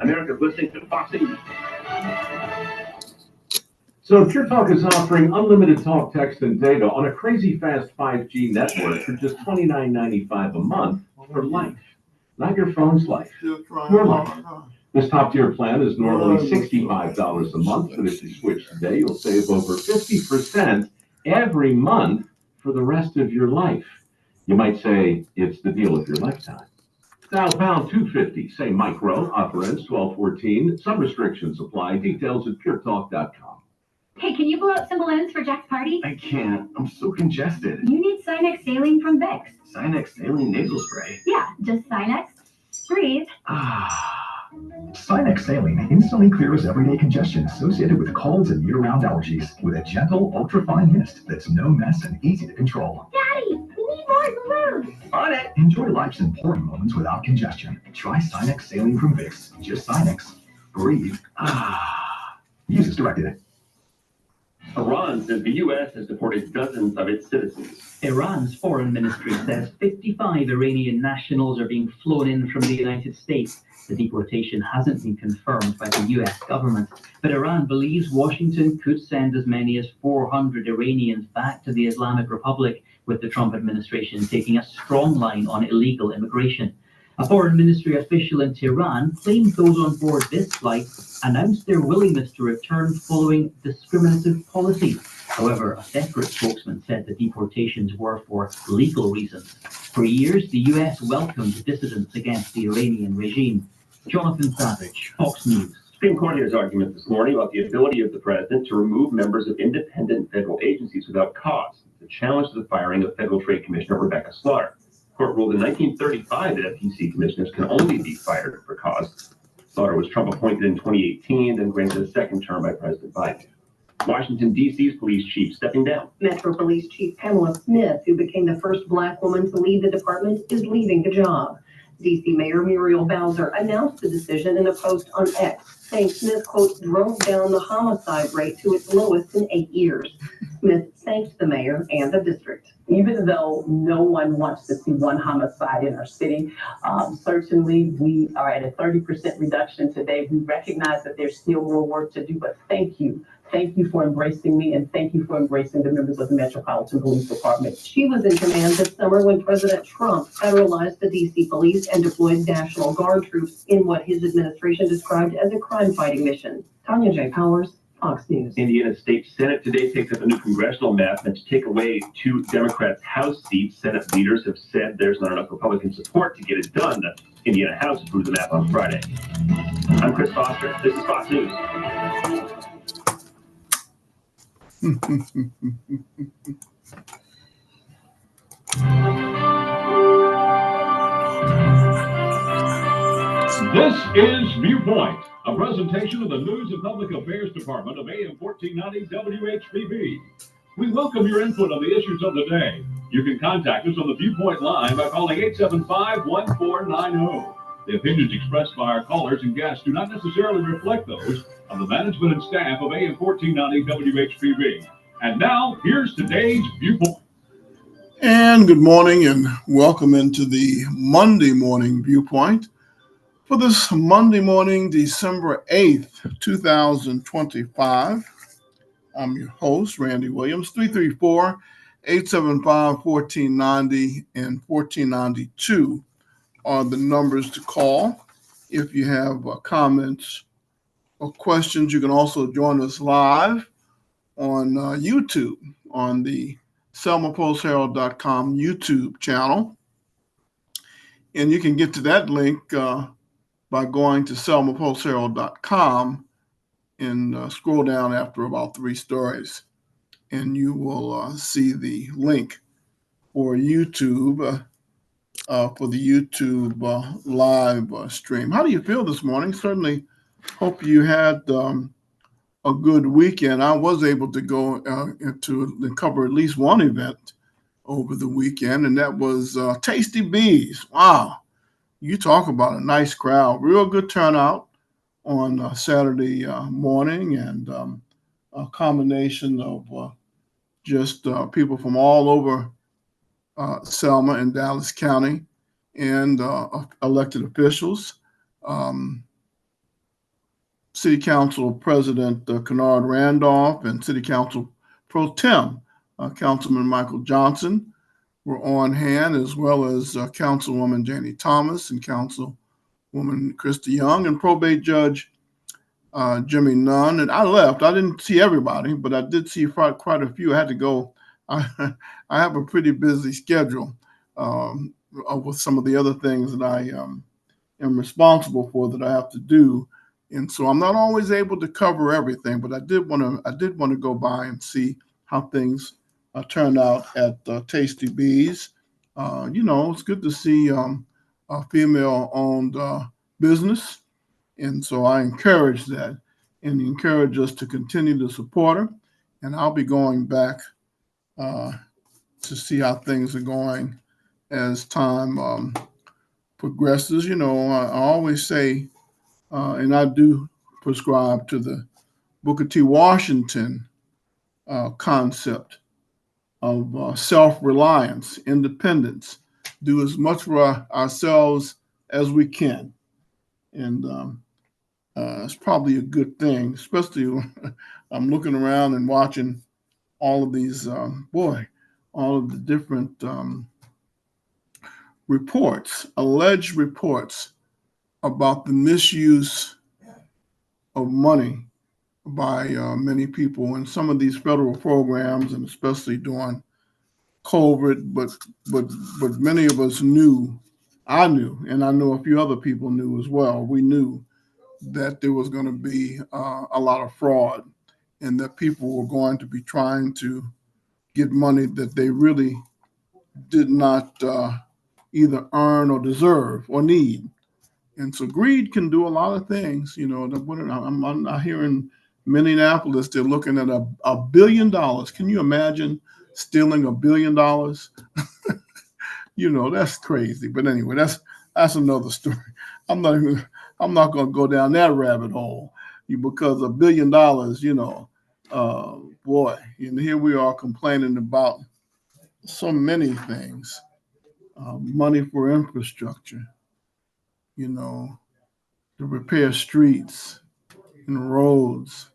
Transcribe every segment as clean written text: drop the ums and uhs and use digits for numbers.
America's listening to Fox News. So Pure Talk is offering unlimited talk, text, and data on a crazy fast 5G network for just $29.95 a month for life. Not your phone's life, your life. This top-tier plan is normally $65 a month, but if you switch today, you'll save over 50% every month for the rest of your life. You might say it's the deal of your lifetime. Dial pound 250, say micro, offer ends 12/14. Some restrictions apply. Details at puretalk.com. Hey, can you blow up some balloons for Jack's party? I can't. I'm so congested. You need Sinex Saline from Vicks. Sinex Saline nasal spray. Yeah, just Sinex. Breathe. Sinex Saline instantly clears everyday congestion associated with colds and year-round allergies with a gentle, ultra-fine mist that's no mess and easy to control. Daddy, we need more balloons. On it. Enjoy life's important moments without congestion. Try Sinex Saline from Vicks. Just Sinex. Breathe. Use as directed. Iran says the U.S. has deported dozens of its citizens. Iran's foreign ministry says 55 Iranian nationals are being flown in from the United States. The deportation hasn't been confirmed by the U.S. government, but Iran believes Washington could send as many as 400 Iranians back to the Islamic Republic, with the Trump administration taking a strong line on illegal immigration. A foreign ministry official in Tehran claimed those on board this flight announced their willingness to return following discriminative policy. However, a separate spokesman said the deportations were for legal reasons. For years, the U.S. welcomed dissidents against the Iranian regime. Jonathan Savage, Fox News. Supreme Court hears argument this morning about the ability of the president to remove members of independent federal agencies without cause. The challenge to the firing of Federal Trade Commissioner Rebecca Slaughter. The court ruled in 1935 that FTC commissioners can only be fired for cause. Slaughter was Trump appointed in 2018, then granted a second term by President Biden. Washington, D.C.'s police chief stepping down. Metro Police Chief Pamela Smith, who became the first Black woman to lead the department, is leaving the job. D.C. Mayor Muriel Bowser announced the decision in a post on X, saying Smith, quote, drove down the homicide rate to its lowest in 8 years. Smith thanked the mayor and the district. Even though no one wants to see one homicide in our city, certainly we are at a 30% reduction today. We recognize that there's still more work to do, but thank you. Thank you for embracing me, and thank you for embracing the members of the Metropolitan Police Department. She was in command this summer when President Trump federalized the D.C. police and deployed National Guard troops in what his administration described as a crime-fighting mission. Tanya J. Powers, Fox News. Indiana State Senate today takes up a new congressional map meant to take away 2 Democrats' House seats. Senate leaders have said there's not enough Republican support to get it done. The Indiana House approved the map on Friday. I'm Chris Foster. This is Fox News. This is Viewpoint, a presentation of the News and Public Affairs Department of AM 1490 WHPB. We welcome your input on the issues of the day. You can contact us on the Viewpoint line by calling 875-1490. The opinions expressed by our callers and guests do not necessarily reflect those of the management and staff of AM 1490 WHPB. And now, here's today's Viewpoint. And good morning and welcome into the Monday morning Viewpoint. For this Monday morning, December 8th, 2025, I'm your host, Randy Williams. 334-875-1490 and 1492 are the numbers to call. If you have comments or questions, you can also join us live on YouTube on the selmapostherald.com YouTube channel. And you can get to that link by going to selmapostherald.com and scroll down after about 3 stories. And you will see the link for YouTube, for the YouTube live stream. How do you feel this morning? Certainly hope you had a good weekend. I was able to go to cover at least one event over the weekend, and that was Tasty Bees. Wow. You talk about a nice crowd. Real good turnout on Saturday morning, and a combination of just people from all over Selma and Dallas County and elected officials. City Council President Kennard Randolph and City Council Pro Tem Councilman Michael Johnson were on hand, as well as Councilwoman Janie Thomas and Councilwoman Christy Young and Probate Judge Jimmy Nunn. And I left. I didn't see everybody, but I did see quite a few. I had to go. I have a pretty busy schedule with some of the other things that I am responsible for that I have to do. And so I'm not always able to cover everything, but I did want to go by and see how things turned out at Tasty Bees. It's good to see a female-owned business, and so I encourage that and encourage us to continue to support her. And I'll be going back to see how things are going as time progresses. I always say, and I do prescribe to the Booker T. Washington concept of self-reliance, independence, do as much for ourselves as we can. And it's probably a good thing, especially when I'm looking around and watching all of these, all of the different alleged reports about the misuse of money by many people in some of these federal programs, and especially during COVID. But many of us knew, I knew, and I know a few other people knew as well. We knew that there was going to be a lot of fraud, and that people were going to be trying to get money that they really did not either earn or deserve or need. And so greed can do a lot of things. I'm here in Minneapolis, they're looking at $1 billion. Can you imagine stealing $1 billion? That's crazy. But anyway, that's another story. I'm not going to go down that rabbit hole because $1 billion, and here we are complaining about so many things, money for infrastructure, to repair streets and roads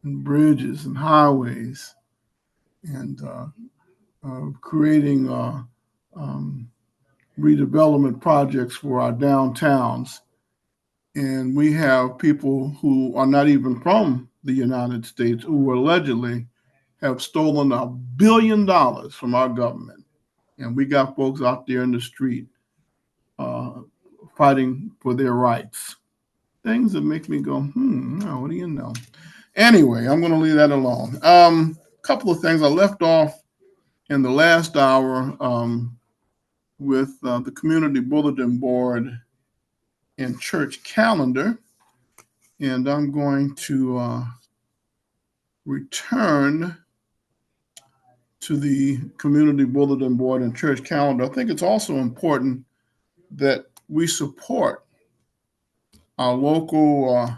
and bridges and highways, and creating redevelopment projects for our downtowns. And we have people who are not even from the United States who allegedly have stolen $1 billion from our government. And we got folks out there in the street fighting for their rights. Things that make me go, no, what do you know? Anyway, I'm going to leave that alone. A couple of things I left off in the last hour with the Community Bulletin Board and church calendar. And I'm going to return to the Community Bulletin Board and church calendar. I think it's also important that we support our local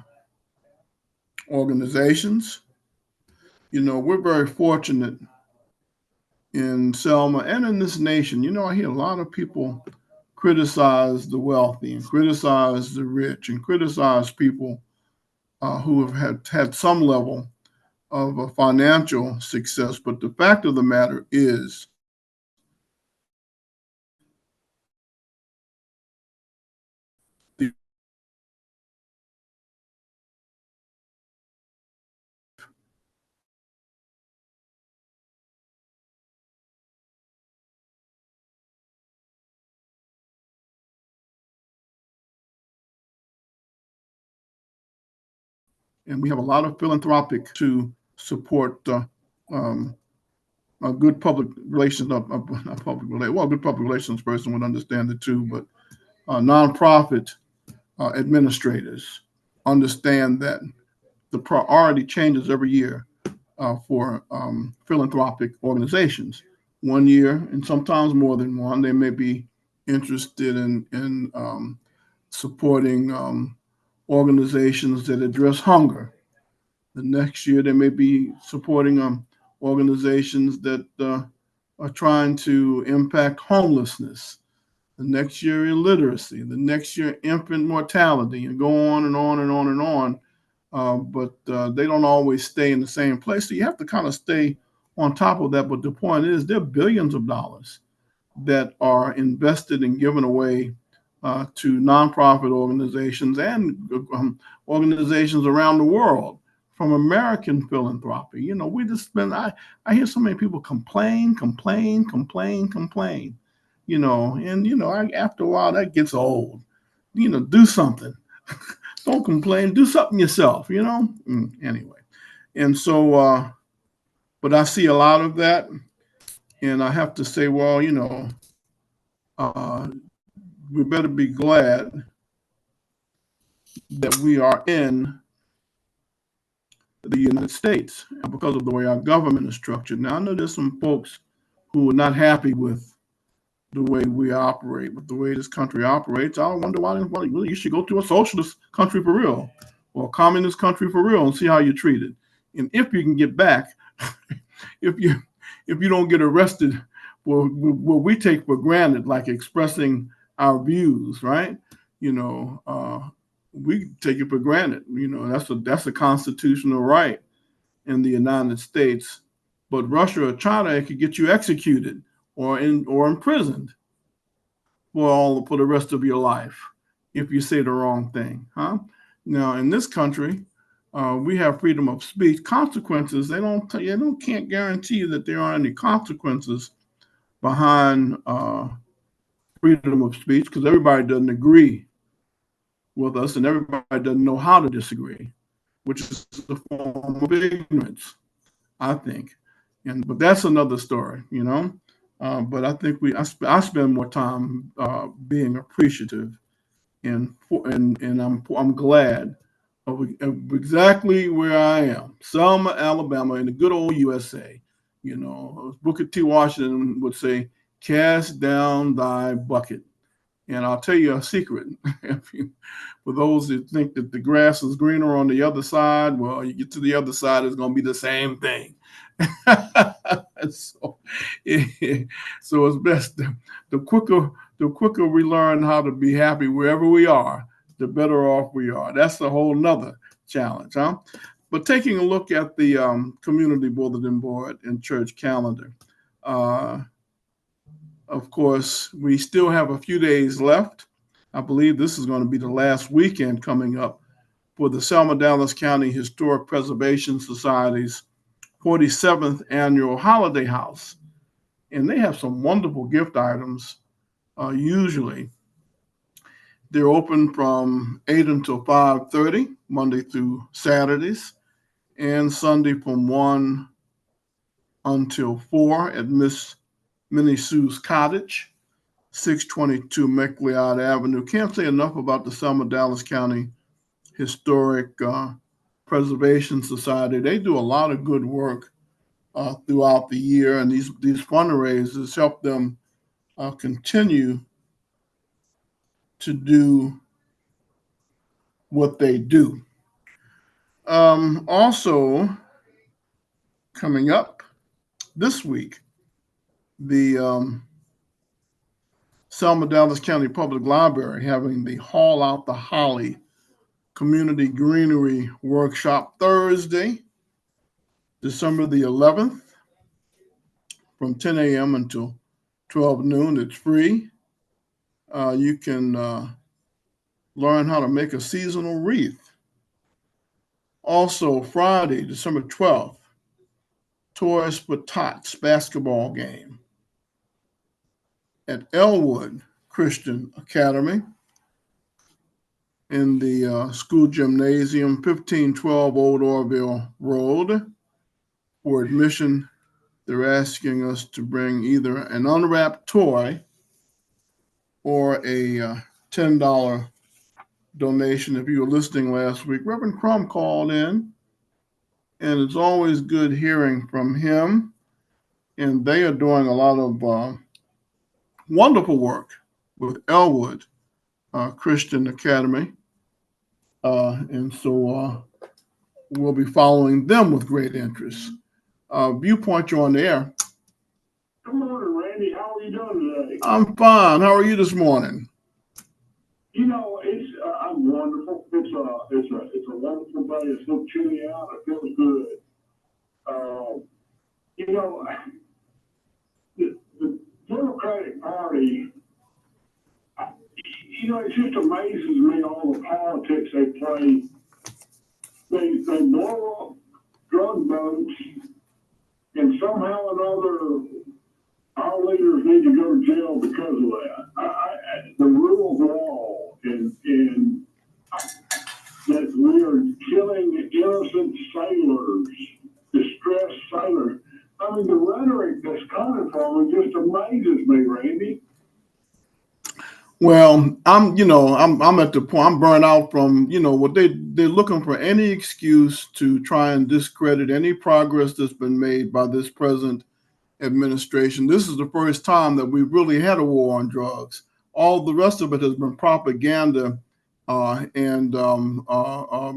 organizations. We're very fortunate in Selma and in this nation. I hear a lot of people criticize the wealthy and criticize the rich and criticize people who have had some level of financial success. But the fact of the matter is, and we have a lot of philanthropic to support a good public relations, not public relations. Well, a good public relations person would understand it too, but nonprofit administrators understand that the priority changes every year for philanthropic organizations. One year, and sometimes more than one, they may be interested in supporting organizations that address hunger. The next year, they may be supporting organizations that are trying to impact homelessness. The next year, illiteracy. The next year, infant mortality, and go on and on and on and on. but they don't always stay in the same place. So you have to kind of stay on top of that. But the point is, there are billions of dollars that are invested and given away to nonprofit organizations and organizations around the world from American philanthropy. You know, we just spend, I hear so many people complain, you know, and, you know, after a while that gets old. You know, do something. Don't complain, do something yourself, you know? Anyway. And so, but I see a lot of that. And I have to say, well, you know, we better be glad that we are in the United States because of the way our government is structured. Now, I know there's some folks who are not happy with the way we operate, with the way this country operates. I wonder why you should go to a socialist country for real or a communist country for real and see how you're treated. And if you can get back, if you don't get arrested for what we take for granted, like expressing our views, right? You know, we take it for granted. You know, that's a constitutional right in the United States. But Russia or China, it could get you executed or imprisoned for the rest of your life if you say the wrong thing, huh? Now in this country, we have freedom of speech. Consequences, can't guarantee you that there aren't any consequences behind freedom of speech because everybody doesn't agree with us and everybody doesn't know how to disagree, which is a form of ignorance, I think. But that's another story, you know. But I think I spend more time being appreciative, and I'm glad of exactly where I am, Selma, Alabama, in the good old USA. You know, Booker T. Washington would say, "Cast down thy bucket." And I'll tell you a secret. For those who think that the grass is greener on the other side, well, you get to the other side, it's going to be the same thing. So it's best the quicker we learn how to be happy wherever we are, the better off we are. That's a whole nother challenge, huh? But taking a look at the community bulletin board and church calendar, of course, we still have a few days left. I believe this is going to be the last weekend coming up for the Selma Dallas County Historic Preservation Society's 47th annual holiday house. And they have some wonderful gift items. Usually they're open from 8 until 5:30, Monday through Saturdays, and Sunday from 1 until 4 at Miss Minnie Sue's Cottage, 622 McLeod Avenue. Can't say enough about the Selma Dallas County Historic Preservation Society. They do a lot of good work throughout the year, and these fundraisers help them continue to do what they do. Also, coming up this week, the Selma Dallas County Public Library having the Haul Out the Holly Community Greenery Workshop Thursday, December the 11th, from 10 a.m. until 12 noon. It's free. You can learn how to make a seasonal wreath. Also, Friday, December 12th, Toys for Tots basketball game at Elwood Christian Academy in the school gymnasium, 1512 Old Orville Road. For admission, they're asking us to bring either an unwrapped toy or a $10 donation. If you were listening last week, Reverend Crum called in, and it's always good hearing from him. And they are doing a lot of wonderful work with Elwood Christian Academy. And so we'll be following them with great interest. Viewpoint, you're on the air. Good morning, Randy. How are you doing today? I'm fine. How are you this morning? You know, I'm wonderful. It's it's a wonderful day. It's so chilly out. It feels good. You know, the Democratic Party, you know, it just amazes me all the politics they play. They blow up drug boats, and somehow or another, our leaders need to go to jail because of that. The rule of law and that we are killing innocent sailors, distressed sailors. I mean, the rhetoric that's coming from it just amazes me, Randy. Well, I'm at the point, I'm burnt out from, what they're looking for any excuse to try and discredit any progress that's been made by this present administration. This is the first time that we've really had a war on drugs. All the rest of it has been propaganda and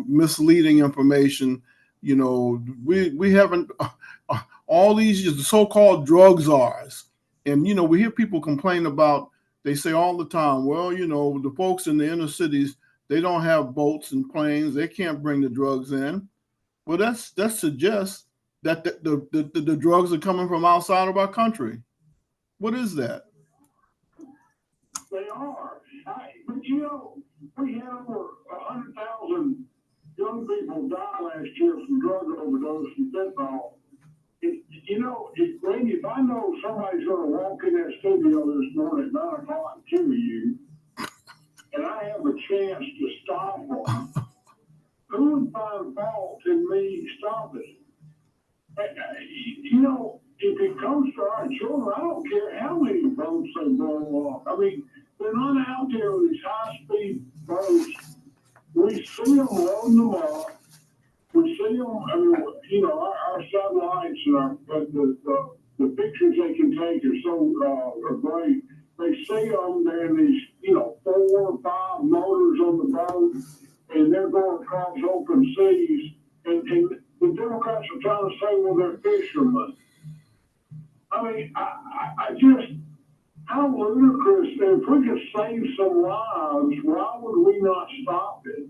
misleading information. We haven't all these so-called drug czars, and we hear people complain about. They say all the time, well, the folks in the inner cities, they don't have boats and planes, they can't bring the drugs in. Well, that suggests that the drugs are coming from outside of our country. What is that? They are. But we had over 100,000 young people die last year from drug overdose and fentanyl. Randy, if I know somebody's going to walk in that studio this morning at 9 o'clock and kill you, and I have a chance to stop them, who would find fault in me stopping? If it comes to our children, I don't care how many boats they blow up. I mean, they're not out there with these high-speed boats. We see them loading them up. We see them, our satellites and the pictures they can take are so are great. They see them, they're in these, 4 or 5 motors on the boat, and they're going across open seas. And the Democrats are trying to say, well, they're fishermen. I mean, I just, how ludicrous. If we could save some lives, why would we not stop it?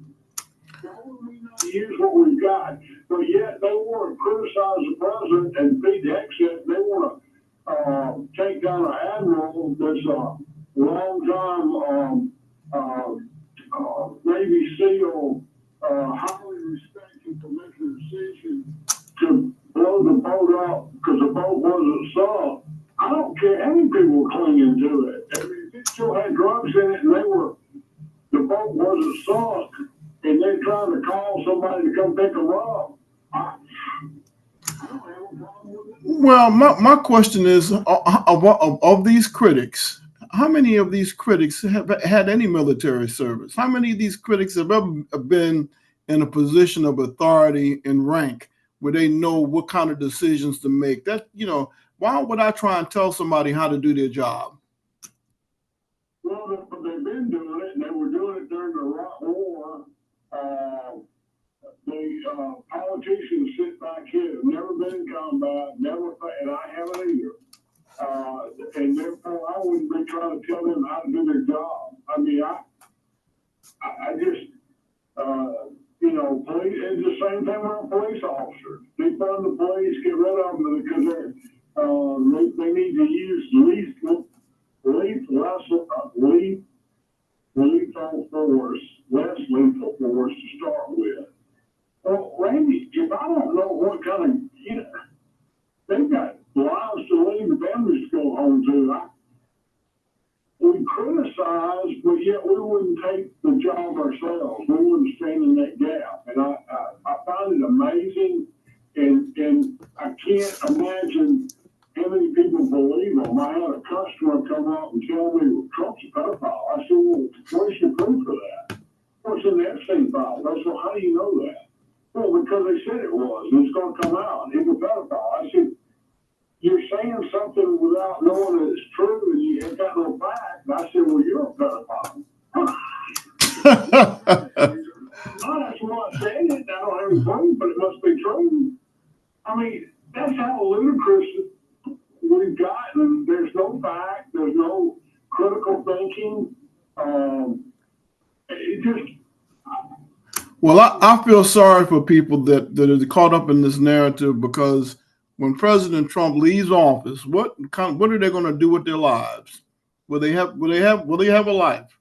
Why would we not use what we've got? But yet they want to criticize the president and feed the exit. They want to take down an admiral that's a long-time Navy SEAL, highly respected for making a decision to blow the boat up because the boat wasn't sunk. I don't care how many people were clinging to it. I mean, if it still had drugs in it and the boat wasn't sunk, and they're trying to call somebody to come pick them up. I don't have a problem with it. Well, my question is, of these critics, how many of these critics have had any military service? How many of these critics have ever been in a position of authority and rank where they know what kind of decisions to make? Why would I try and tell somebody how to do their job? Well, they've been doing it, and they were doing it during the Iraq War. The politicians sit back here, have never been in combat, and I haven't either. And therefore, I wouldn't be trying to tell them how to do their job. I mean, I just, police, it's the same thing with police officers. Defund the police, get rid of them because they need to use less lethal force to start with. Well, Randy, if I don't know what kind of, they've got lives to leave, the families to go home to. We criticize, but yet we wouldn't take the job ourselves. We wouldn't stand in that gap. And I find it amazing, and I can't imagine how many people believe them. I had a customer come up and tell me, well, Trump's a pedophile. I said, well, where's your proof of that? What's in the Epstein file? I said, well, how do you know that? Well, because they said it was, and it's going to come out. He's a pedophile. I said, you're saying something without knowing that it's true, and you ain't got no fact. And I said, well, you're a pedophile. No, that's what I said. I don't have any proof, but it must be true. I mean, that's how ludicrous we've gotten. There's no fact. There's no critical thinking. It just, Well, I feel sorry for people that are caught up in this narrative, because when President Trump leaves office, what are they going to do with their lives? Will they have a life?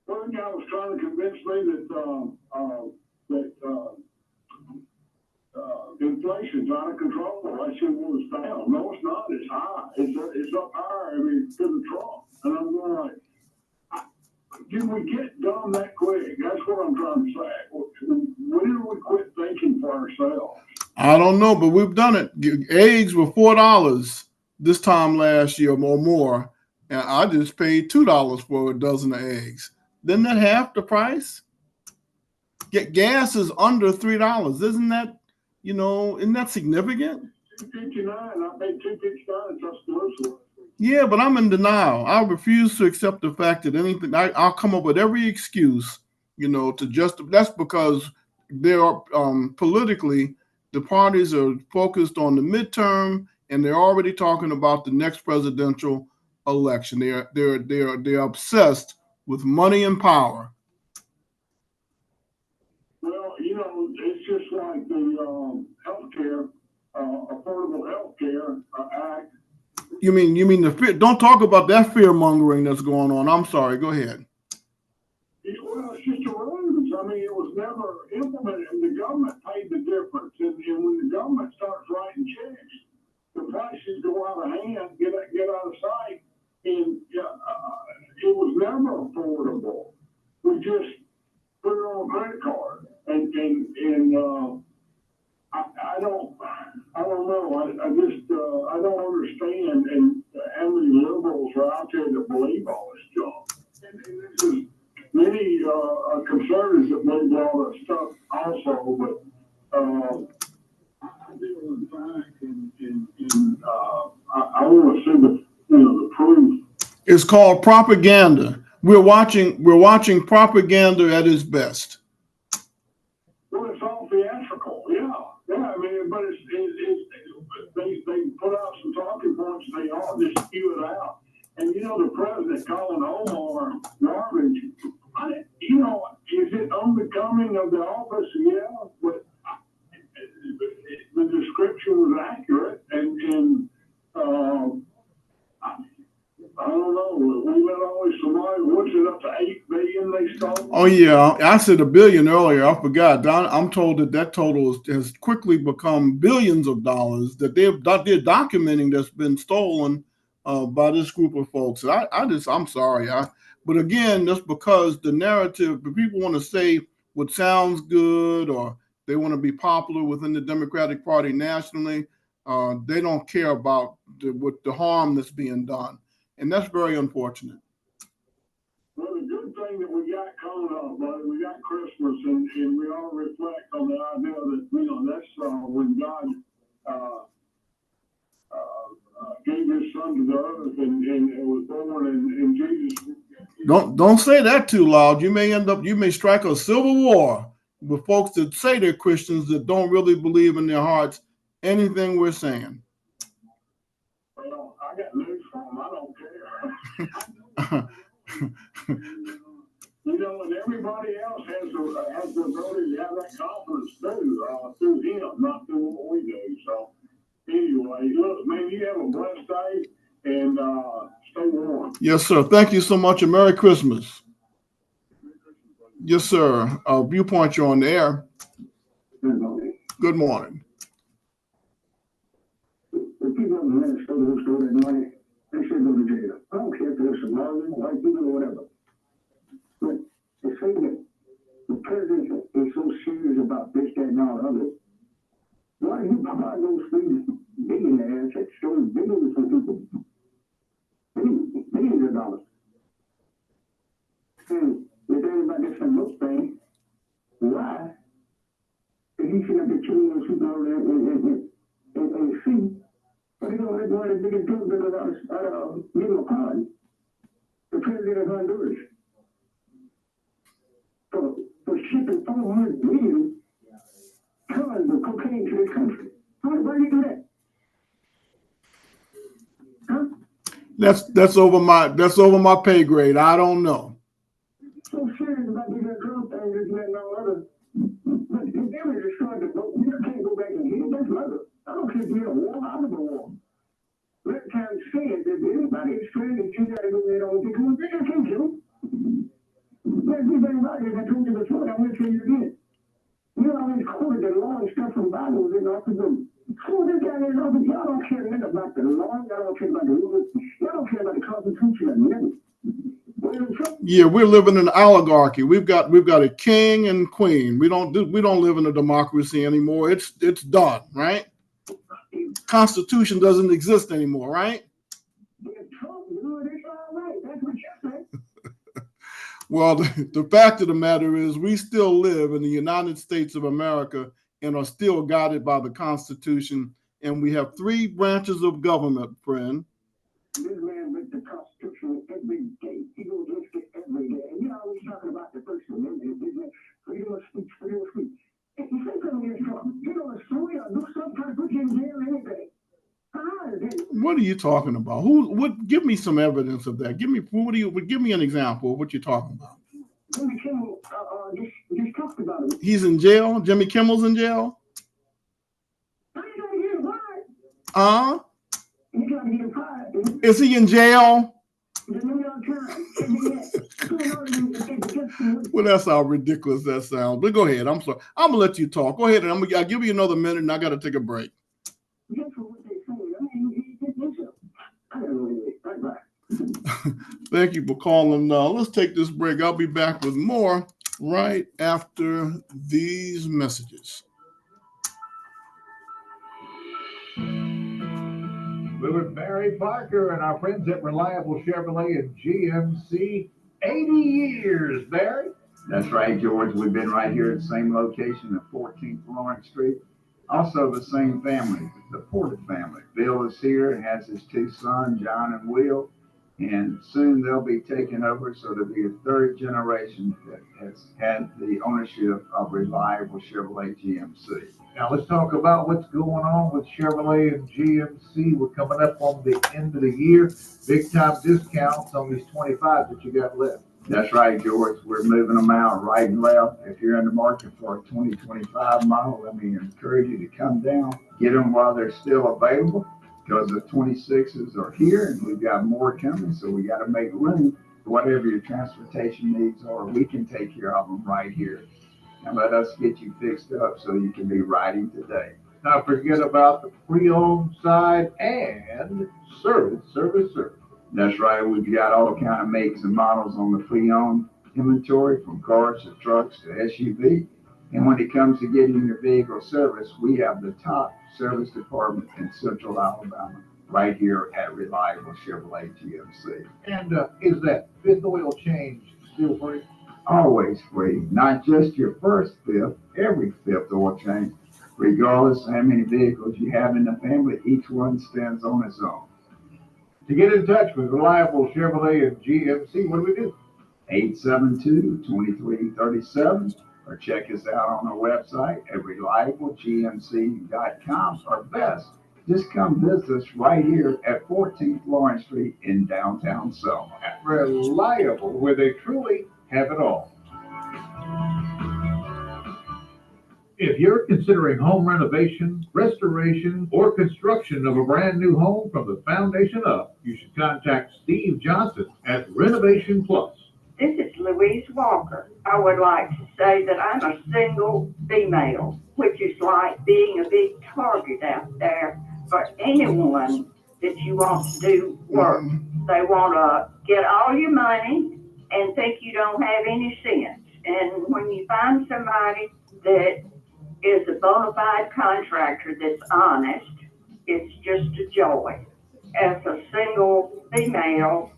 One guy was trying to convince me that inflation's out of control. I said, well, it's down. No, it's not. It's high. It's up higher. I mean, to the Trump. And I'm going like, did we get done that quick? That's what I'm trying to say. When did we quit thinking for ourselves? I don't know, but we've done it. Eggs were $4 this time last year or more, and I just paid $2 for a dozen of eggs. Isn't that half the price? Gas is under $3. Isn't that significant? $2.59. I paid $2.59 in Tuscaloosa. Yeah, but I'm in denial. I refuse to accept the fact that anything. I'll come up with every excuse, to justify. That's because there are politically, the parties are focused on the midterm, and they're already talking about the next presidential election. They're obsessed with money and power. Well, it's just like the healthcare, Affordable Healthcare Act. You mean the fear? Don't talk about that fear mongering that's going on. I'm sorry. Go ahead. Well, it's just a ruse. I mean, it was never implemented, and the government paid the difference. And when the government starts writing checks, the prices go out of hand, get out of sight, and it was never affordable. We just put it on a credit card, and I don't know. I just I don't understand, and how many liberals are out there that believe all this junk. And this is many conservatives that believe all this stuff also, but I deal with facts, and I want to see the proof. It's called propaganda. We're watching propaganda at its best. Well, it's all theatrical, yeah. I mean, but they put out some talking points. They all just spew it out. And the president calling Omar garbage. Is it unbecoming of the office? Yeah, but the description was accurate, and I don't know. We let always somebody. What's it up to 8 billion they stole? Oh yeah, I said $1 billion earlier. I forgot. I'm told that total has quickly become billions of dollars that they're documenting that's been stolen by this group of folks. I'm sorry. But again, that's because the narrative. The people want to say what sounds good, or they want to be popular within the Democratic Party nationally. They don't care about the harm that's being done. And that's very unfortunate. Well, the good thing that we got coming up, buddy, we got Christmas, and we all reflect on the idea that, that's when God gave his son to the earth and was born, and Jesus. Don't say that too loud. You may strike a civil war with folks that say they're Christians that don't really believe in their hearts anything we're saying. Well, I got news for them. I don't care. And everybody else has the ability to have that confidence through him, not through what we do. So anyway, look, man, you have a blessed day, and stay warm. Yes, sir. Thank you so much, and Merry Christmas. Yes, sir. Viewpoint, you're on the air. Good morning. Good morning. The people in Minnesota who stole that money, they should go to jail. I don't care if they're Somalian, white people, or whatever. But to say that the president is so serious about this, that, and all the other, why do you provide those three billionaires that stole billions from people? Billions of dollars. And with everybody that's a look thing, why did he should have been killing those people over there and see? But he don't let one of the biggest drug dealers out of Middle Pond, the president of Honduras, for shipping 400 million tons of cocaine to this country. Why do you do that? Huh? That's over my pay grade. I don't know. So serious about this drug thing, could be a war out of the war. Let time say that anybody is trying to do that when they don't get one. They can't do. There's anybody that told you before, I will tell you again. You always quoted the law and stuff from Bible in off of them. Quote it down in office. Y'all don't care nothing about the law. Y'all don't care about the rules. Y'all don't care about the Constitution or nothing. Yeah, we're living in an oligarchy. We've got a king and queen. We don't live in a democracy anymore. It's done, right? Constitution doesn't exist anymore, right? Well, the fact of the matter is we still live in the United States of America and are still guided by the Constitution. And we have 3 branches of government, friend. This man read the Constitution every day. He goes against it every day. And you're always talking about the First Amendment, freedom of speech, freedom of speech. If you say something against Trump, you know, sue or do some kind of put you in jail or anything. What are you talking about? What? Give me some evidence of that. Give me an example of what you're talking about. Jimmy Kimmel just talked about it. He's in jail. Jimmy Kimmel's in jail. How you trying to get him fired? You trying to get him fired? Is he in jail? The New York Times. Well, that's how ridiculous that sounds. But go ahead. I'm sorry. I'm gonna let you talk. Go ahead, and I'll give you another minute, and I got to take a break. Thank you for calling. Let's take this break. I'll be back with more right after these messages. We're with Barry Parker and our friends at Reliable Chevrolet and GMC. 80 years, Barry. That's right, George. We've been right here at the same location at 14th Lawrence Street. Also the same family, the Porter family. Bill is here and has his 2 sons, John and Will. And soon they'll be taking over, so there'll be a 3rd generation that has had the ownership of Reliable Chevrolet GMC. Now let's talk about what's going on with Chevrolet and GMC. We're coming up on the end of the year. Big time discounts on these 25s that you got left. That's right, George. We're moving them out right and left. If you're in the market for a 2025 model, let me encourage you to come down, get them while they're still available, because the 26s are here and we've got more coming. So we got to make room for whatever your transportation needs are. We can take care of them right here. And let us get you fixed up so you can be riding today. Not forget about the pre-owned side and service. That's right. We've got all kind of makes and models on the pre-owned inventory, from cars to trucks to SUV. And when it comes to getting your vehicle serviced, we have the top service department in Central Alabama, right here at Reliable Chevrolet GMC. And is that 5th oil change still free? Always free. Not just your first 5th, every 5th oil change. Regardless of how many vehicles you have in the family, each one stands on its own. To get in touch with Reliable Chevrolet and GMC, what do we do? 872-2337, or check us out on our website at reliablegmc.com, or best, just come visit us right here at 14th Lawrence Street in downtown Selma. At Reliable, where they truly have it all. If you're considering home renovation, restoration, or construction of a brand new home from the foundation up, you should contact Steve Johnson at Renovation Plus. This is Louise Walker. I would like to say that I'm a single female, which is like being a big target out there for anyone that you want to do work. They want to get all your money and think you don't have any sense. And when you find somebody that is a bona fide contractor that's honest, it's just a joy. As a single female,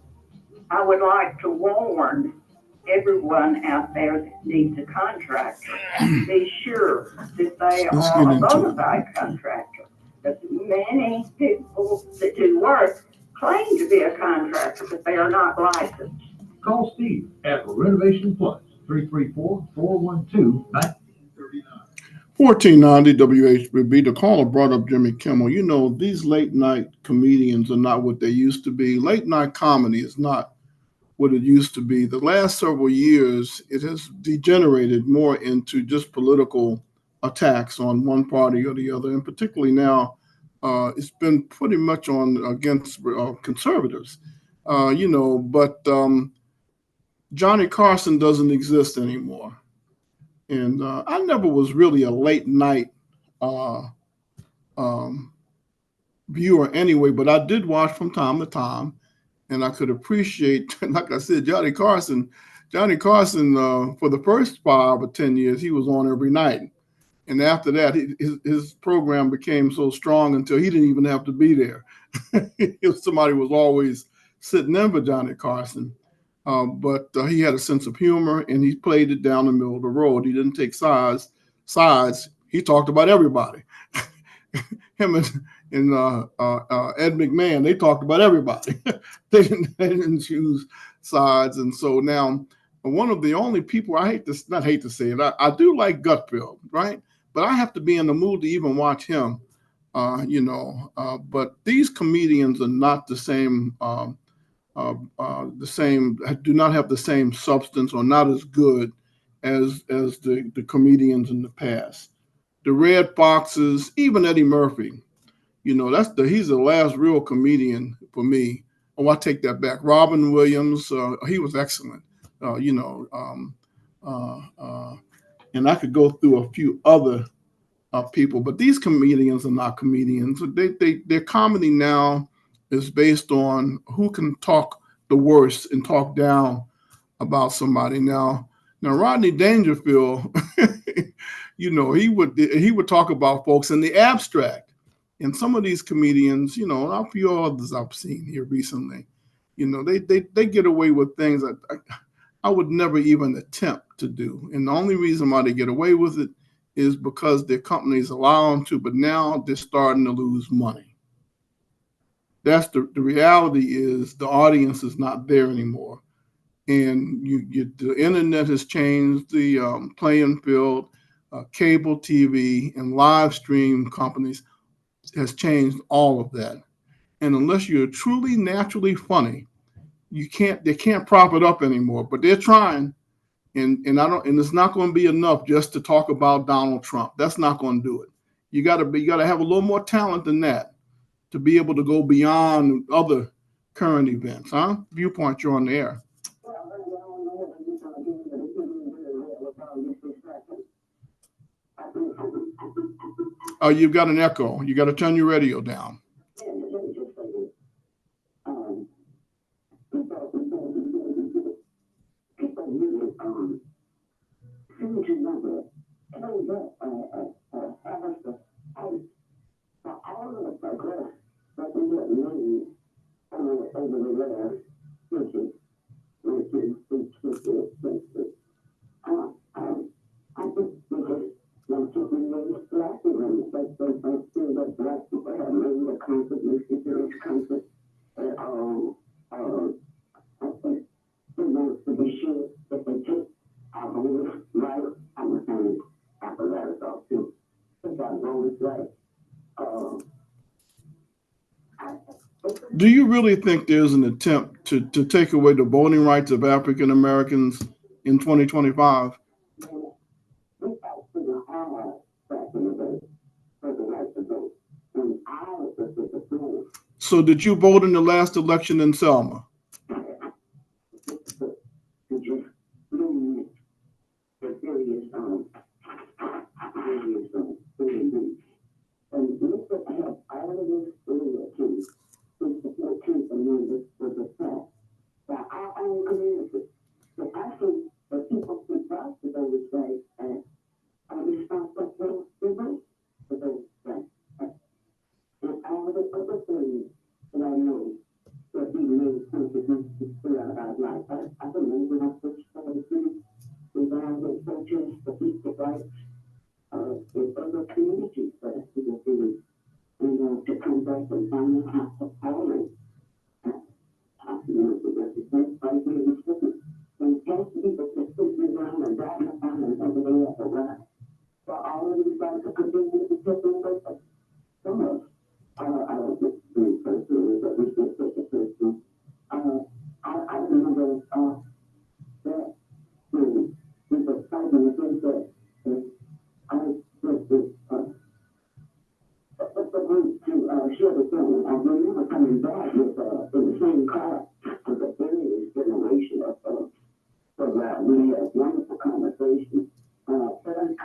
I would like to warn everyone out there that needs a contractor, be sure that they are a bona fide contractor. Because many people that do work claim to be a contractor, but they are not licensed. Call Steve at Renovation Plus, 334-412-1939. 1490 WHBB. The caller brought up Jimmy Kimmel. You know, these late night comedians are not what they used to be. Late night comedy is not what it used to be. The last several years, it has degenerated more into just political attacks on one party or the other. And particularly now, it's been pretty much on against conservatives, but Johnny Carson doesn't exist anymore. And I never was really a late night viewer anyway, but I did watch from time to time, and I could appreciate, like I said, Johnny Carson, for the first 5 or 10 years, he was on every night. And after that, his program became so strong until he didn't even have to be there. Somebody was always sitting in for Johnny Carson. But he had a sense of humor, and he played it down the middle of the road. He didn't take sides. He talked about everybody. Him and Ed McMahon, they talked about everybody. they didn't choose sides. And so now, one of the only people I not hate to say it, I do like Gutfeld, right? But I have to be in the mood to even watch him, But these comedians are not the same. Do not have the same substance or not as good as the comedians in the past. The Red Foxes, even Eddie Murphy, he's the last real comedian for me. Oh, I take that back. Robin Williams, he was excellent. And I could go through a few other people, but these comedians are not comedians. Their comedy now is based on who can talk the worst and talk down about somebody. Now Rodney Dangerfield, he would talk about folks in the abstract. And some of these comedians, a few others I've seen here recently, they get away with things that I would never even attempt to do. And the only reason why they get away with it is because their companies allow them to, but now they're starting to lose money. That's the reality is the audience is not there anymore. And the internet has changed the playing field, cable TV and live stream companies has changed all of that. And unless you're truly naturally funny, they can't prop it up anymore, but they're trying. And it's not going to be enough just to talk about Donald Trump. That's not going to do it. You got to have a little more talent than that to be able to go beyond other current events, huh? Viewpoint, you're on the air. Oh, you've got an echo. You got to turn your radio down. Do you really think there's an attempt to take away the voting rights of African Americans in 2025? So did you vote in the last election in Selma?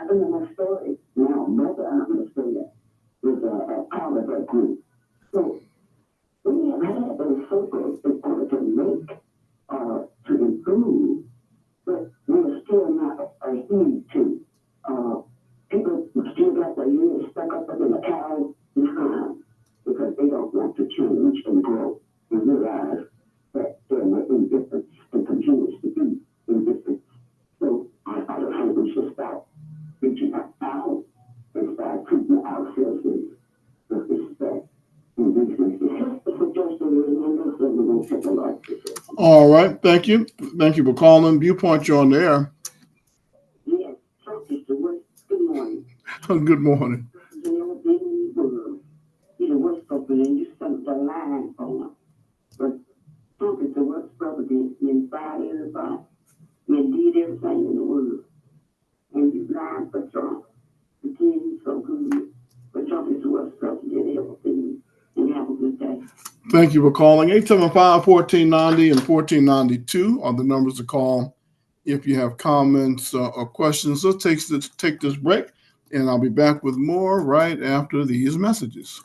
I don't know my story. Now, mother, I'm going to say that, is a part of that group. So, we have had those circles in order to make, to improve, but we're still not adhered to. People still got their ears stuck up in the cow behind because they don't want to change and grow and realize that they're indifferent and continues to be indifferent. So I don't think we should start reaching out and start treating ourselves with respect and decency. Just a suggestion, remember, so we won't take a lot of it. All right. Thank you. Thank you for calling. Viewpoint, you're on the air. Yes, talk is the worst. Good morning. Good morning. You know, in the world, you're the worst brother, and you sent the line on them. But talk is the worst brother, you inside everybody. You did everything in the world. And you blind but strong. The king is so good. But talk is the worst brother, did everything. And have a good day. Thank you for calling. 875-1490 and 1492 are the numbers to call if you have comments or questions. Let's take this break, and I'll be back with more right after these messages.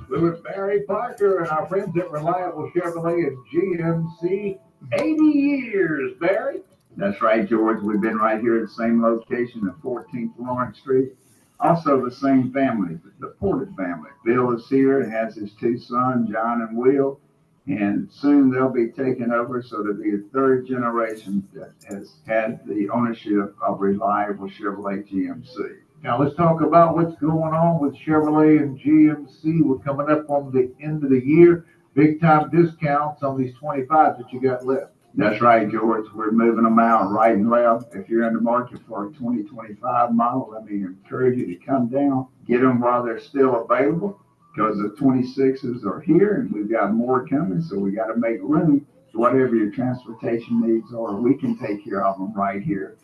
We're with Barry Parker and our friends at Reliable Chevrolet and GMC. 80 years, Barry. That's right, George. We've been right here at the same location at 14th Lawrence Street. Also the same family, the Porter family. Bill is here and has his two sons, John and Will, and soon they'll be taking over. So there'll be a third generation that has had the ownership of Reliable Chevrolet GMC. Now let's talk about what's going on with Chevrolet and GMC. We're coming up on the end of the year. Big time discounts on these 25s that you got left. That's right, George. We're moving them out right and left. If you're in the market for a 2025 model, let me encourage you to come down, get them while they're still available, because the 26s are here and we've got more coming. So we got to make room. So whatever your transportation needs are, we can take care of them right here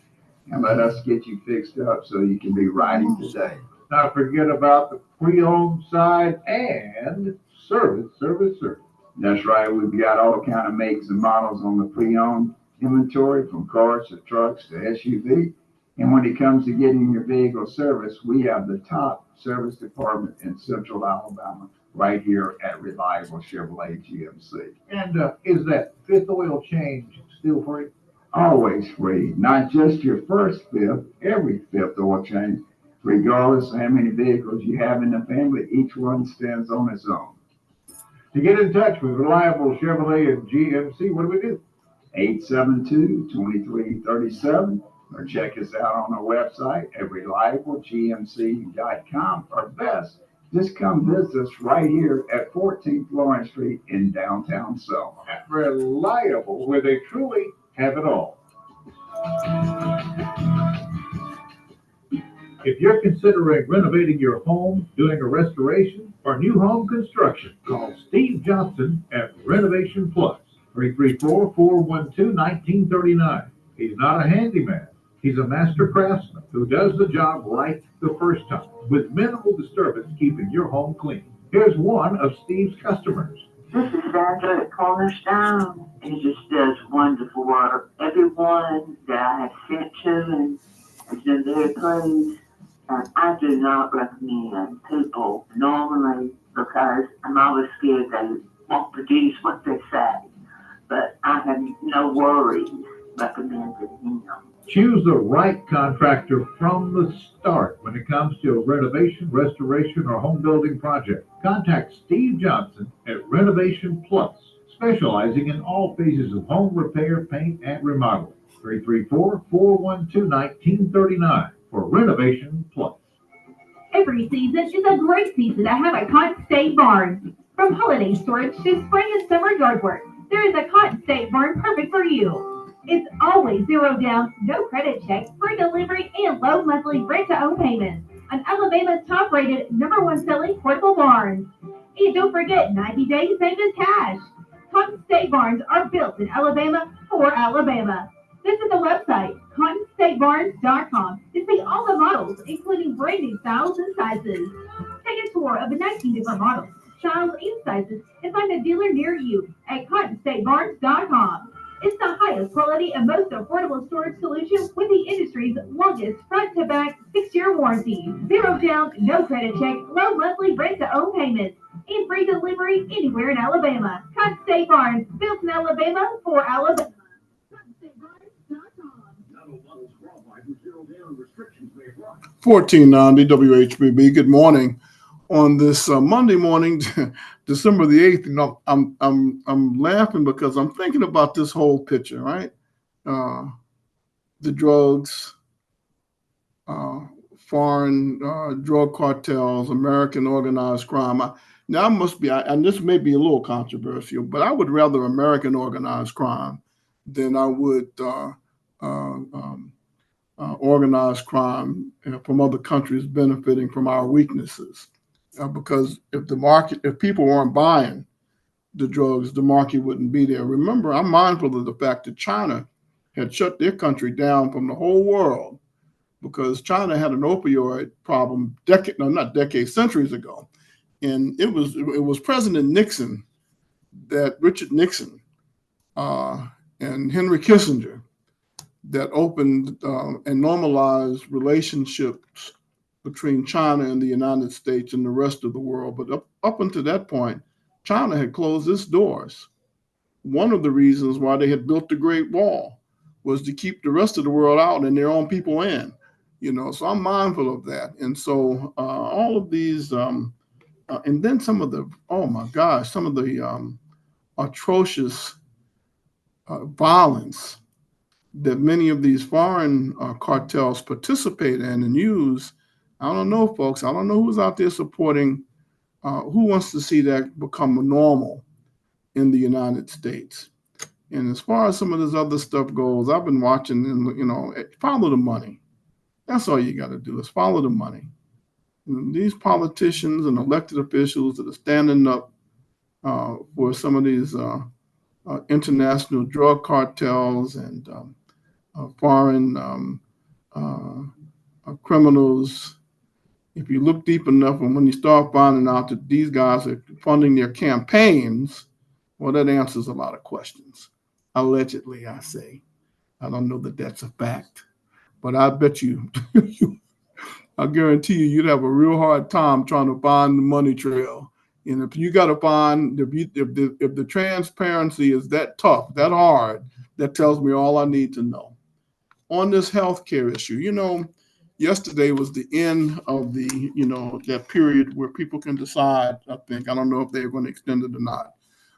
and let us get you fixed up so you can be riding today. Not forget about the pre-owned side and service. That's right. We've got all kind of makes and models on the pre-owned inventory, from cars to trucks to SUV. And when it comes to getting your vehicle serviced, we have the top service department in Central Alabama right here at Reliable Chevrolet GMC. And is that fifth oil change still free? Always free. Not just your first fifth, every fifth oil change. Regardless of how many vehicles you have in the family, each one stands on its own. To get in touch with Reliable Chevrolet and GMC, what do we do? 872-2337, or check us out on our website at reliablegmc.com, or best, just come visit us right here at 14th Lawrence Street in downtown Selma. At Reliable, where they truly have it all. If you're considering renovating your home, doing a restoration, or new home construction, call Steve Johnson at Renovation Plus, 334-412-1939. He's not a handyman. He's a master craftsman who does the job right the first time, with minimal disturbance keeping your home clean. Here's one of Steve's customers. This is Sandra at Cornerstone. He just does wonderful work. Everyone that I have sent to and has been very pleased. I do not recommend people normally because I'm always scared they won't produce what they say. But I have no worries recommending him. Choose the right contractor from the start when it comes to a renovation, restoration, or home building project. Contact Steve Johnson at Renovation Plus, specializing in all phases of home repair, paint, and remodeling. 334-412-1939 for Renovation Plus. Every season is a great season to have at Cotton State Barn. From holiday storage to spring and summer yard work, there is a Cotton State Barn perfect for you. It's always zero down, no credit check, free delivery, and low monthly rent-to-own payments on Alabama's top-rated #1 selling portable barns. And don't forget 90 days same as cash. Cotton State Barns are built in Alabama for Alabama. Visit the website, cottonstatebarns.com, to see all the models, including brand new styles and sizes. Take a tour of the 19 different models, styles, and sizes, and find a dealer near you at cottonstatebarns.com. It's the highest quality and most affordable storage solution with the industry's longest front-to-back 6-year warranty. Zero down, no credit check, low monthly rent-to-own payments, and free delivery anywhere in Alabama. Cotton State Barns, built in Alabama for Alabama. CottonStateBarns.com. 1490 WHBB. Good morning. On this Monday morning, December the 8th, you know, I'm laughing because I'm thinking about this whole picture, right? The drugs, foreign drug cartels, American organized crime. Now, and this may be a little controversial, but I would rather American organized crime than I would organized crime from other countries benefiting from our weaknesses. Because if people weren't buying the drugs, the market wouldn't be there. Remember, I'm mindful of the fact that China had shut their country down from the whole world because China had an opioid problem centuries ago. And it was President Nixon, Richard Nixon, and Henry Kissinger that opened and normalized relationships between China and the United States and the rest of the world. But up until that point, China had closed its doors. One of the reasons why they had built the Great Wall was to keep the rest of the world out and their own people in. You know, so I'm mindful of that. And so all of these, and then some of the, oh my gosh, some of the atrocious violence that many of these foreign cartels participate in and use. I don't know, folks. I don't know who's out there supporting, who wants to see that become normal in the United States. And as far as some of this other stuff goes, I've been watching and, you know, follow the money. That's all you got to do is follow the money. And these politicians and elected officials that are standing up for some of these international drug cartels and foreign criminals, if you look deep enough and when you start finding out that these guys are funding their campaigns, well, that answers a lot of questions. Allegedly, I say. I don't know that that's a fact, but I bet you, I guarantee you'd have a real hard time trying to find the money trail. And if you got to find, if the transparency is that tough, that hard, that tells me all I need to know. On this healthcare issue, you know, yesterday was the end of the, you know, that period where people can decide, I think. I don't know if they're going to extend it or not.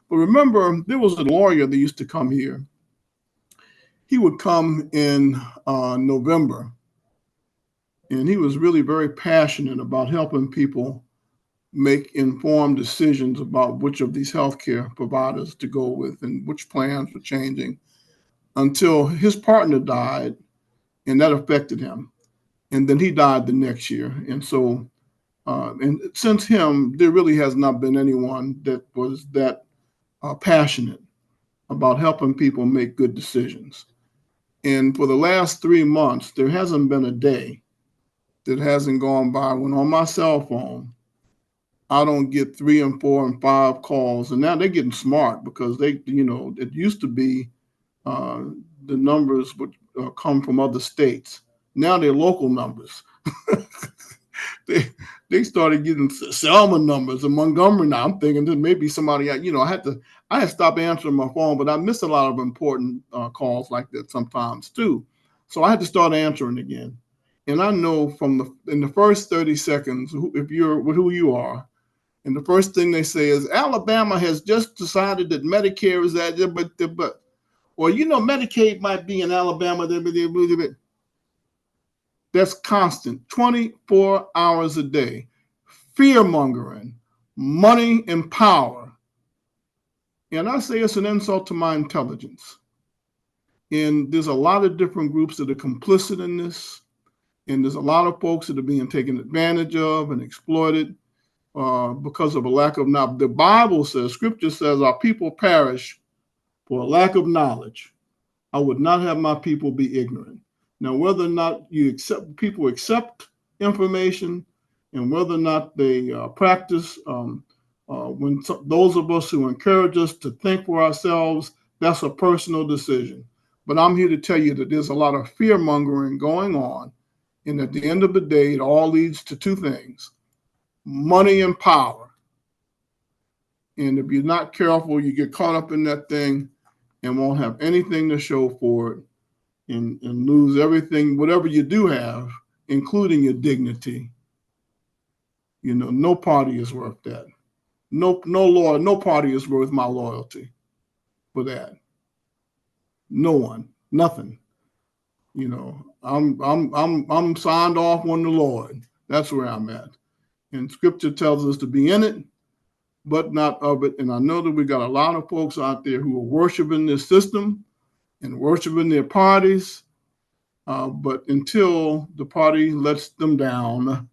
But remember, there was a lawyer that used to come here. He would come in November, and he was really very passionate about helping people make informed decisions about which of these healthcare providers to go with and which plans were changing, until his partner died, and that affected him. And then he died the next year. And so, and since him, there really has not been anyone that was that passionate about helping people make good decisions. And for the last 3 months, there hasn't been a day that hasn't gone by when on my cell phone, I don't get 3 and 4 and 5 calls. And now they're getting smart because they, you know, it used to be the numbers would come from other states. Now they're local numbers. They started getting Selma numbers in Montgomery now. I'm thinking that maybe somebody, you know, I had stopped answering my phone, but I missed a lot of important calls like that sometimes too. So I had to start answering again. And I know in the first 30 seconds, if you're who you are, and the first thing they say is Alabama has just decided that Medicare is that, but or you know, Medicaid might be in Alabama. That's constant, 24 hours a day, fear mongering, money and power. And I say it's an insult to my intelligence. And there's a lot of different groups that are complicit in this. And there's a lot of folks that are being taken advantage of and exploited because of a lack of knowledge. The Bible says, Scripture says, our people perish for a lack of knowledge. I would not have my people be ignorant. Now, whether or not people accept information and whether or not they practice, those of us who encourage us to think for ourselves, That's a personal decision. But I'm here to tell you that there's a lot of fear mongering going on. And at the end of the day, it all leads to two things: money and power. And if you're not careful, you get caught up in that thing and won't have anything to show for it, and lose everything, whatever you do have, including your dignity. You know, no party is worth that. No party is worth my loyalty for that. No one, nothing. You know, I'm signed off on the Lord. That's where I'm at. And Scripture tells us to be in it, but not of it. And I know that we got a lot of folks out there who are worshiping this system and worshiping their parties. But until the party lets them down,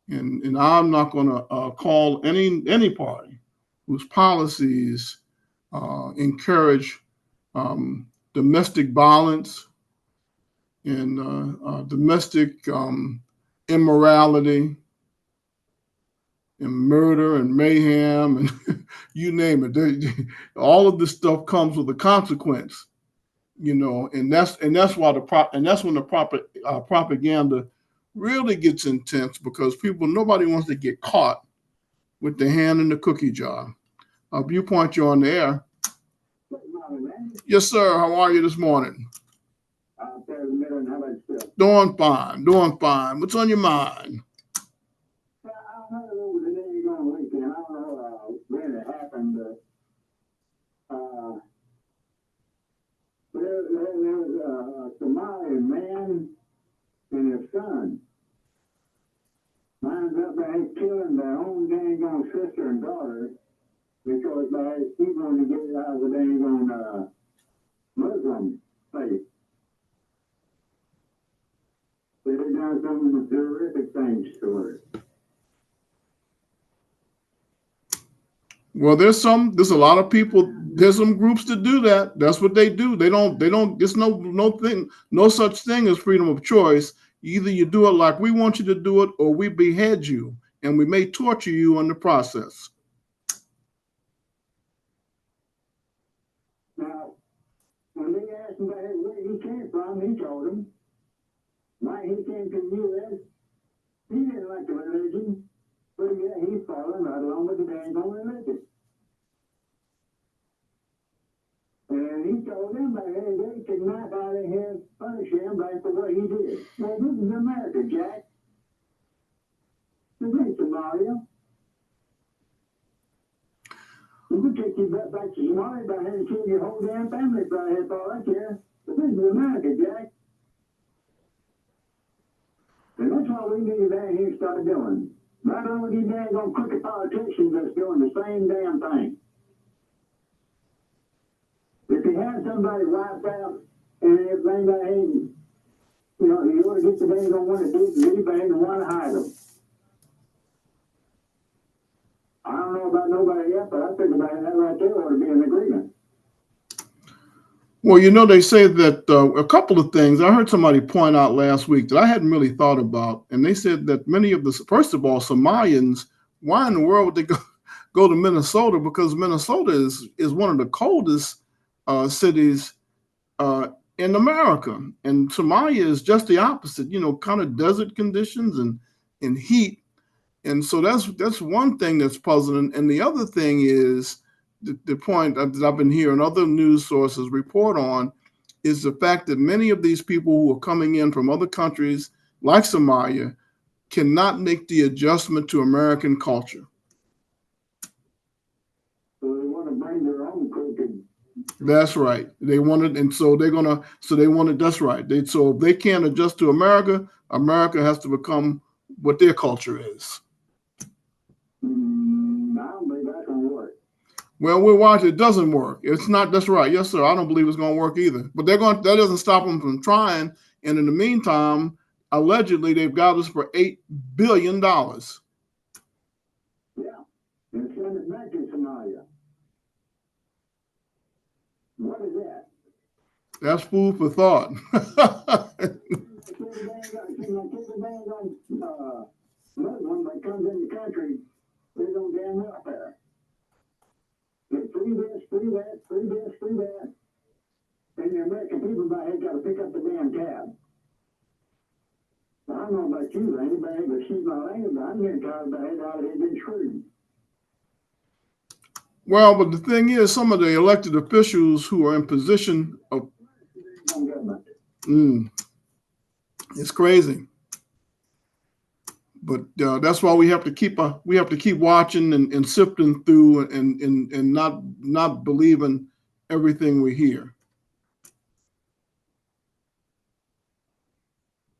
and I'm not going to call any party whose policies encourage domestic violence and domestic immorality and murder and mayhem and you name it. All of this stuff comes with a consequence, you know, and that's why that's when the propaganda really gets intense, because nobody wants to get caught with their hand in the cookie jar. Viewpoint, you're on the air. Yes, sir. How are you this morning? Doing fine. What's on your mind? I don't know when it ain't going to weekend. I don't know when it happened, but there's a Somali man and his son lines up by killing their own dang on sister and daughter because he wanted to get out of the dang on Muslim faith. They've done some terrific things to her. Well, there's a lot of people, there's some groups that do that. That's what they do. They don't, there's no such thing as freedom of choice. Either you do it like we want you to do it, or we behead you, and we may torture you in the process. Now, when they asked him where he came from, he told them why he came to the U.S. He didn't like the religion, but yeah, he's following right along with the dang on religion. And he told them that they could not out of here punish him back for what he did. Well, this is America, Jack. This ain't Somalia. We could take you back to Somalia by here and kill your whole damn family right here for all I care. But this is America, Jack. And that's what we need down here to start doing. Not only these dang on crooked politicians that's doing the same damn thing. If you have somebody wiped out and everything by him, you know, you want to get the dang on one that did anything and want to hide them. I don't know about nobody else, but I think about that right there ought to be an agreement. Well, you know, they say that a couple of things. I heard somebody point out last week that I hadn't really thought about, and they said that many of the, first of all, Somalians, why in the world would they go to Minnesota? Because Minnesota is one of the coldest cities in America, and Somalia is just the opposite. You know, kind of desert conditions and heat, and so that's one thing that's puzzling. And the other thing is the point that I've been hearing other news sources report on is the fact that many of these people who are coming in from other countries like Somalia cannot make the adjustment to American culture. So they want to bring their own cooking. That's right. They wanted, and so they wanted, that's right. So if they can't adjust to America, America has to become what their culture is. I don't believe that's going to work. Well, we'll watch. It doesn't work. It's not. That's right. Yes, sir. I don't believe it's going to work either. But that doesn't stop them from trying. And in the meantime, allegedly, they've got us for $8 billion. Yeah, and send it back to Somalia. What is that? That's food for thought. Muslim that comes in the country, they don't damn welfare. Free this, free that, free this, free that. don't know about you, Randy, but she's not angry, but I'm getting tired about it out of here getting screwed. Well, but the thing is, some of the elected officials who are in position of, it's crazy. But that's why we have to keep watching and sifting through and not believing everything we hear.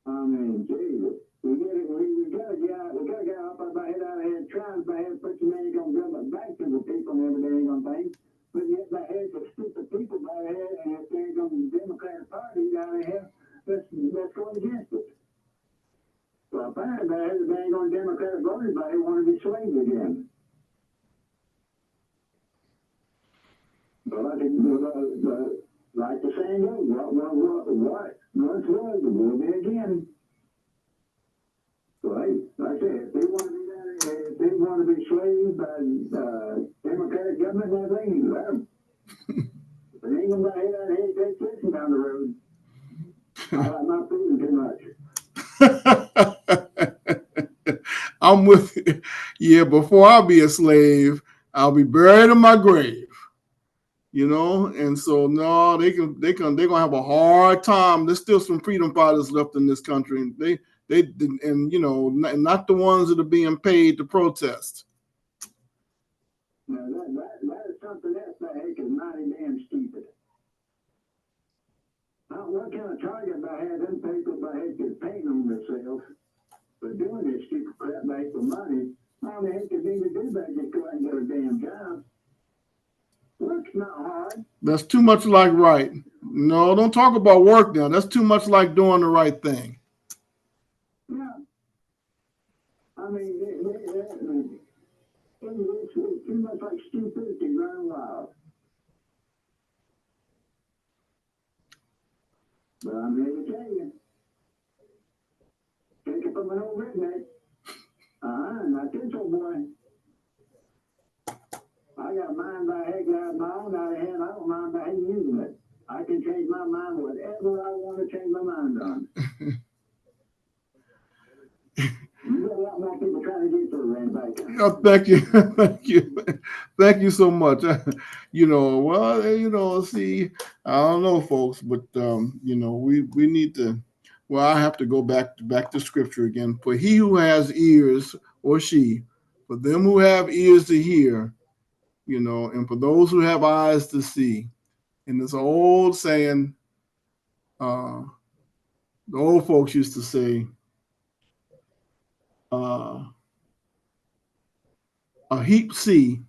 I mean, Jesus, we got a guy up our head out of here trying to put your name on government back to the people and everything on things. But yet the heads of stupid people by here, and if they're going to the Democratic Party down here, that's going against it. So apparently the dang on Democratic voters by here want to be slaves again. But like the saying goes, what once was, it will be again. So hey, like I said, if they want to be slaves by Democratic government and everything, let them. But they ain't gonna buy here and take fishing down the road. I'm not proving too much. I'm with you. Yeah, before I'll be a slave, I'll be buried in my grave. You know, and so no, they're gonna have a hard time. There's still some freedom fighters left in this country, and they you know, not the ones that are being paid to protest. Now that is something else that heck is mighty damn stupid. What kind of target I had them people by heck is paying on themselves for doing this stupid crap back for money? How the heck did they even do that? Just go out and get a damn job. Work's not hard. That's too much like right. No, don't talk about work now. That's too much like doing the right thing. Yeah. I mean, it's too much like stupidity running wild. But I'm here to tell you, take it from an old redneck. Not this old boy. I got mine by heck out of my own out of hand. I don't mind by heck using it. I can change my mind whatever I want to change my mind on. You got a lot more people trying to get to Randy back. Oh, thank you so much. You know, well, you know, see, I don't know, folks, but you know, we need to. Well, I have to go back to scripture again. For he who has ears, or she, for them who have ears to hear, you know, and for those who have eyes to see. And this old saying, the old folks used to say, a heap see,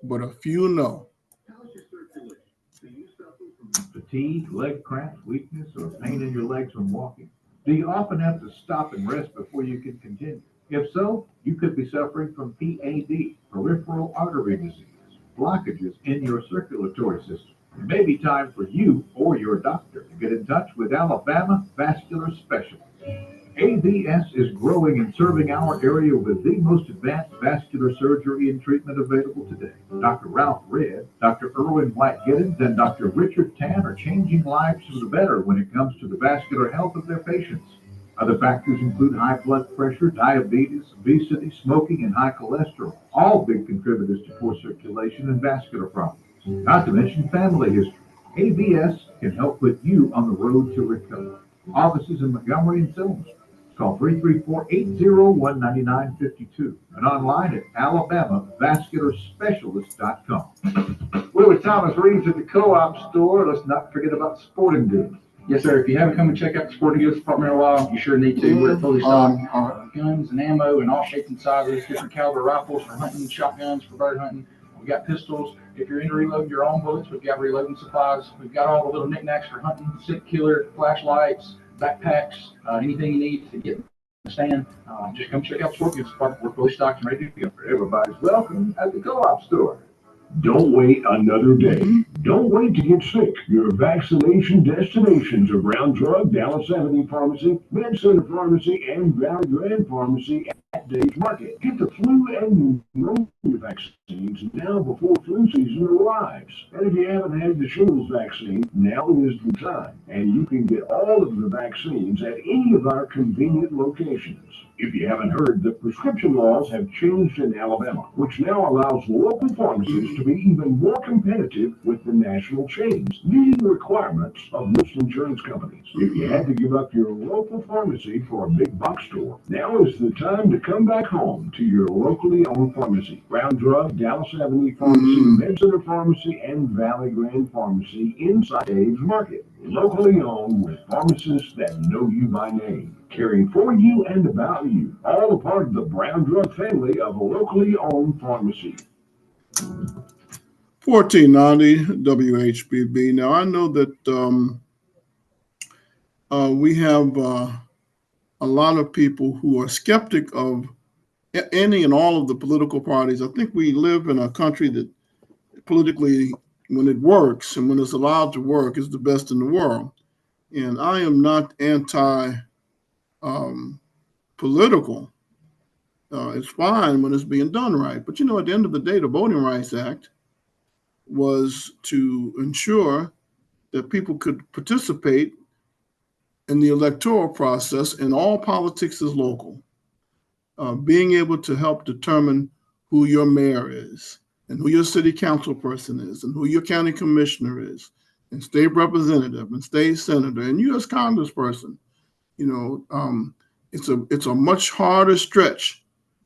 but a few know. How's your circulation? Do you suffer from fatigue, leg cramps, weakness, or pain in your legs from walking? Do you often have to stop and rest before you can continue? If so, you could be suffering from PAD, peripheral artery disease, blockages in your circulatory system. It may be time for you or your doctor to get in touch with Alabama Vascular Specialists. AVS is growing and serving our area with the most advanced vascular surgery and treatment available today. Dr. Ralph Redd, Dr. Irwin White-Giddens, and Dr. Richard Tan are changing lives for the better when it comes to the vascular health of their patients. Other factors include high blood pressure, diabetes, obesity, smoking, and high cholesterol, all big contributors to poor circulation and vascular problems. Not to mention family history. AVS can help put you on the road to recovery. Offices in Montgomery and Silver. Call 334-801-9952 and online at alabamavascularspecialist.com. We're with Thomas Reeves at the Co-op store. Let's not forget about sporting goods. Yes, sir. If you haven't come and check out the sporting goods department in a while, you sure need to. We're fully stocked. Guns and ammo in all shapes and sizes, different caliber rifles for hunting, shotguns for bird hunting. We got pistols. If you're into reloading your own bullets, we've got reloading supplies. We've got all the little knickknacks for hunting, scent killer, flashlights, backpacks, anything you need to get the stand. Just come check out the sporting goods department. We're fully stocked and ready to go. Everybody's welcome at the Co-op store. Don't wait another day. Don't wait to get sick. Your vaccination destinations are Brown Drug, Dallas Avenue Pharmacy, Med Center Pharmacy, and Valley Grand Pharmacy. Dave's Market. Get the flu and pneumonia vaccines now before flu season arrives. And if you haven't had the shingles vaccine, now is the time. And you can get all of the vaccines at any of our convenient locations. If you haven't heard, the prescription laws have changed in Alabama, which now allows local pharmacies to be even more competitive with the national chains, meeting the requirements of most insurance companies. If you had to give up your local pharmacy for a big box store, now is the time to come back home to your locally owned pharmacy. Brown Drug, Dallas Avenue Pharmacy, Med Center Pharmacy, and Valley Grand Pharmacy inside Dave's Market. Locally owned with pharmacists that know you by name, caring for you and about you. All a part of the Brown Drug family of locally owned pharmacy. 1490 WHBB. Now, I know that we have a lot of people who are skeptic of any and all of the political parties. I think we live in a country that politically, when it works and when it's allowed to work, is the best in the world. And I am not anti-political. It's fine when it's being done right. But, you know, at the end of the day, the Voting Rights Act was to ensure that people could participate in the electoral process, and all politics is local. Being able to help determine who your mayor is, and who your city council person is, and who your county commissioner is, and state representative, and state senator, and U.S. congressperson. You know, it's a much harder stretch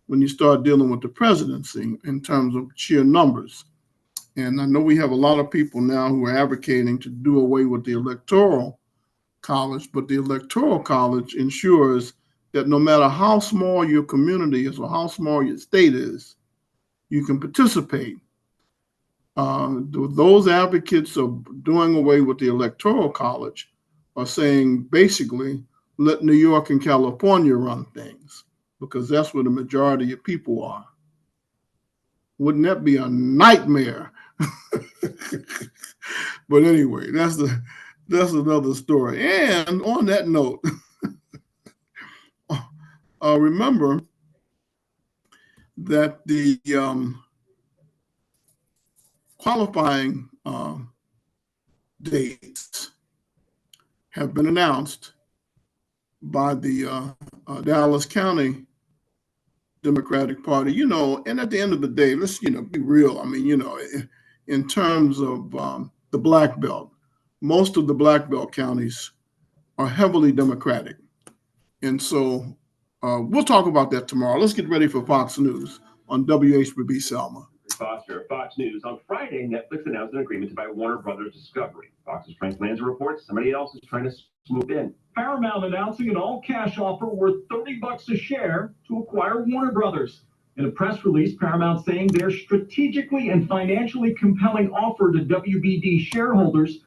when you start dealing with the presidency in terms of sheer numbers. And I know we have a lot of people now who are advocating to do away with the electoral college, but the electoral college ensures that no matter how small your community is or how small your state is, you can participate. Those advocates of doing away with the electoral college are saying basically let New York and California run things, because that's where the majority of people are. Wouldn't that be a nightmare? But anyway, that's another story. And on that note, remember that the qualifying dates have been announced by the Dallas County Democratic Party. You know, and at the end of the day, let's, you know, be real. I mean, you know, in terms of the Black Belt, most of the Black Belt counties are heavily Democratic. And so we'll talk about that tomorrow. Let's get ready for Fox News on WHBB Selma. Foster, Fox News. On Friday, Netflix announced an agreement to buy Warner Brothers Discovery. Fox's Frank Lanza reports somebody else is trying to swoop in. Paramount announcing an all-cash offer worth $30 a share to acquire Warner Brothers. In a press release, Paramount saying their strategically and financially compelling offer to WBD shareholders